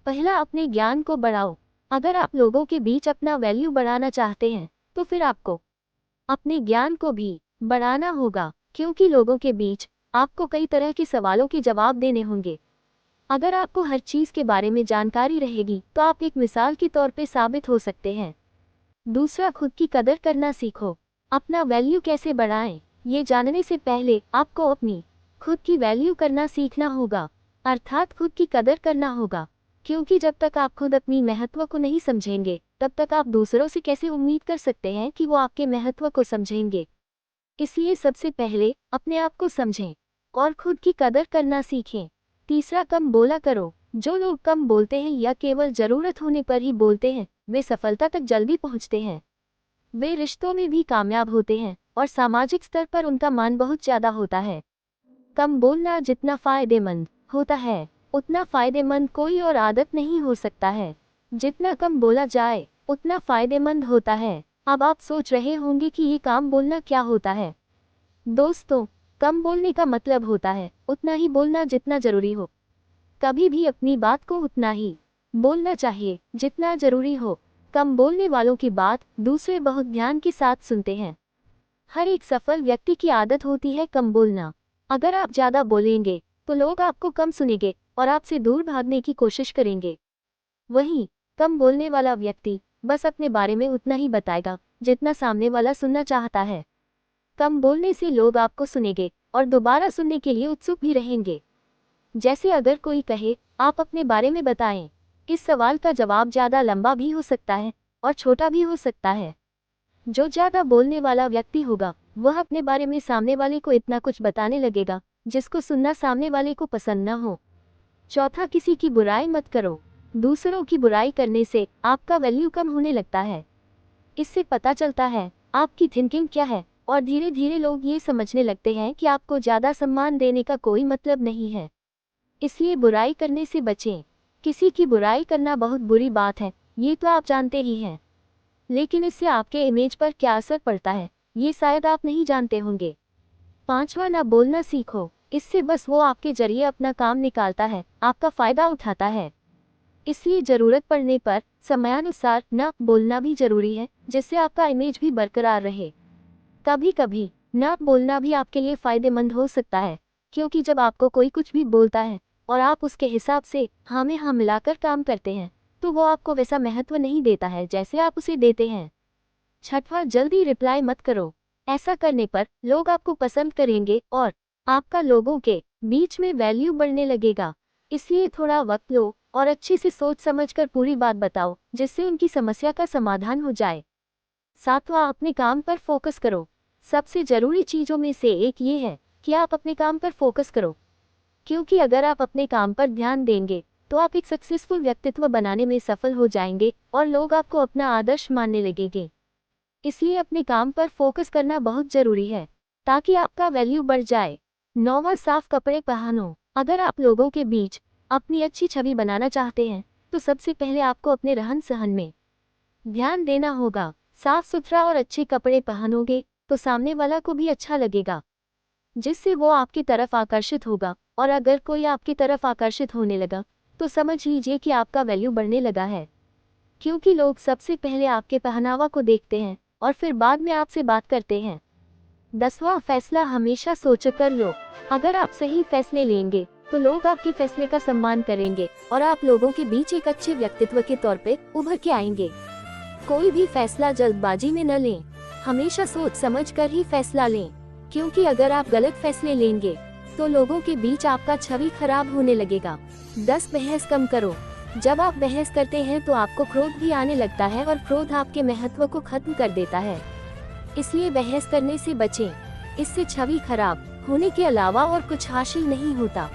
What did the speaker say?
पहला, अपने ज्ञान को बढ़ाओ। अगर आप लोगों के बीच अपना वैल्यू बढ़ाना चाहते हैं तो फिर आपको अपने ज्ञान को भी बढ़ाना होगा, क्योंकि लोगों के बीच आपको कई तरह के सवालों के जवाब देने होंगे। अगर आपको हर चीज़ के बारे में जानकारी रहेगी तो आप एक मिसाल के तौर पे साबित हो सकते हैं। दूसरा, खुद की कदर करना सीखो। अपना वैल्यू कैसे बढ़ाएं, ये जानने से पहले आपको अपनी खुद की वैल्यू करना सीखना होगा, अर्थात खुद की कदर करना होगा। क्योंकि जब तक आप खुद अपनी महत्व को नहीं समझेंगे तब तक आप दूसरों से कैसे उम्मीद कर सकते हैं कि वो आपके महत्व को समझेंगे। इसलिए सबसे पहले अपने आप को समझें और खुद की कदर करना सीखें। तीसरा, कम बोला करो। जो लोग कम बोलते हैं या केवल ज़रूरत होने पर ही बोलते हैं, वे सफलता तक जल्दी पहुंचते हैं। वे रिश्तों में भी कामयाब होते हैं और सामाजिक स्तर पर उनका मान बहुत ज़्यादा होता है। कम बोलना जितना फ़ायदेमंद होता है उतना फ़ायदेमंद कोई और आदत नहीं हो सकता है। जितना कम बोला जाए उतना फ़ायदेमंद होता है। अब आप सोच रहे होंगे कि ये काम बोलना क्या होता है। दोस्तों, कम बोलने का मतलब होता है उतना ही बोलना जितना ज़रूरी हो। कभी भी अपनी बात को उतना ही बोलना चाहिए जितना ज़रूरी हो। कम बोलने वालों की बात दूसरे बहुत ध्यान के साथ सुनते हैं। हर एक सफल व्यक्ति की आदत होती है कम बोलना। अगर आप ज़्यादा बोलेंगे तो लोग आपको कम सुनेंगे और आपसे दूर भागने की कोशिश करेंगे। वहीं कम बोलने वाला व्यक्ति बस अपने बारे में उतना ही बताएगा जितना सामने वाला सुनना चाहता है। कम बोलने से लोग आपको सुनेंगे और दोबारा सुनने के लिए उत्सुक भी रहेंगे। जैसे अगर कोई कहे, आप अपने बारे में बताएं। इस सवाल का जवाब ज़्यादा लंबा भी हो सकता है और छोटा भी हो सकता है। जो ज़्यादा बोलने वाला व्यक्ति होगा वह अपने बारे में सामने वाले को इतना कुछ बताने लगेगा जिसको सुनना सामने वाले को पसंद न हो। चौथा, किसी की बुराई मत करो। दूसरों की बुराई करने से आपका वैल्यू कम होने लगता है। इससे पता चलता है आपकी थिंकिंग क्या है और धीरे धीरे लोग ये समझने लगते हैं कि आपको ज़्यादा सम्मान देने का कोई मतलब नहीं है। इसलिए बुराई करने से बचें। किसी की बुराई करना बहुत बुरी बात है, ये तो आप जानते ही हैं। लेकिन इससे आपके इमेज पर क्या असर पड़ता है ये शायद आप नहीं जानते होंगे। पांचवा, ना बोलना सीखो। इससे बस वो आपके जरिए अपना काम निकालता है, आपका फ़ायदा उठाता है। इसलिए ज़रूरत पड़ने पर समयानुसार न बोलना भी ज़रूरी है, जिससे आपका इमेज भी बरकरार रहे। कभी कभी न बोलना भी आपके लिए फ़ायदेमंद हो सकता है, क्योंकि जब आपको कोई कुछ भी बोलता है और आप उसके हिसाब से हाँ में हाँ मिलाकर काम करते हैं तो वो आपको वैसा महत्व नहीं देता है जैसे आप उसे देते हैं। छठवां, जल्दी रिप्लाई मत करो। ऐसा करने पर लोग आपको पसंद करेंगे और आपका लोगों के बीच में वैल्यू बढ़ने लगेगा। इसलिए थोड़ा वक्त लो और अच्छे से सोच समझकर पूरी बात बताओ जिससे उनकी समस्या का समाधान हो जाए। सातवां, अपने काम पर फोकस करो। सबसे ज़रूरी चीज़ों में से एक ये है कि आप अपने काम पर फोकस करो, क्योंकि अगर आप अपने काम पर ध्यान देंगे तो आप एक सक्सेसफुल व्यक्तित्व बनाने में सफल हो जाएंगे और लोग आपको अपना आदर्श मानने लगेंगे। इसलिए अपने काम पर फोकस करना बहुत ज़रूरी है ताकि आपका वैल्यू बढ़ जाए। नौवां, साफ कपड़े पहनो। अगर आप लोगों के बीच अपनी अच्छी छवि बनाना चाहते हैं तो सबसे पहले आपको अपने रहन सहन में ध्यान देना होगा। साफ सुथरा और अच्छे कपड़े पहनोगे तो सामने वाला को भी अच्छा लगेगा, जिससे वो आपकी तरफ आकर्षित होगा। और अगर कोई आपकी तरफ आकर्षित होने लगा तो समझ लीजिए कि आपका वैल्यू बढ़ने लगा है, क्योंकि लोग सबसे पहले आपके पहनावा को देखते हैं और फिर बाद में आपसे बात करते हैं। 10वां, फैसला हमेशा सोचकर लो। अगर आप सही फैसले लेंगे तो लोग आपके फैसले का सम्मान करेंगे और आप लोगों के बीच एक अच्छे व्यक्तित्व के तौर पे उभर के आएंगे। कोई भी फैसला जल्दबाजी में न लें, हमेशा सोच समझ कर ही फैसला लें, क्योंकि अगर आप गलत फैसले लेंगे तो लोगों के बीच आपका छवि खराब होने लगेगा। 10, बहस कम करो। जब आप बहस करते हैं तो आपको क्रोध भी आने लगता है और क्रोध आपके महत्व को खत्म कर देता है। इसलिए बहस करने से बचें, इससे छवि खराब होने के अलावा और कुछ हासिल नहीं होता।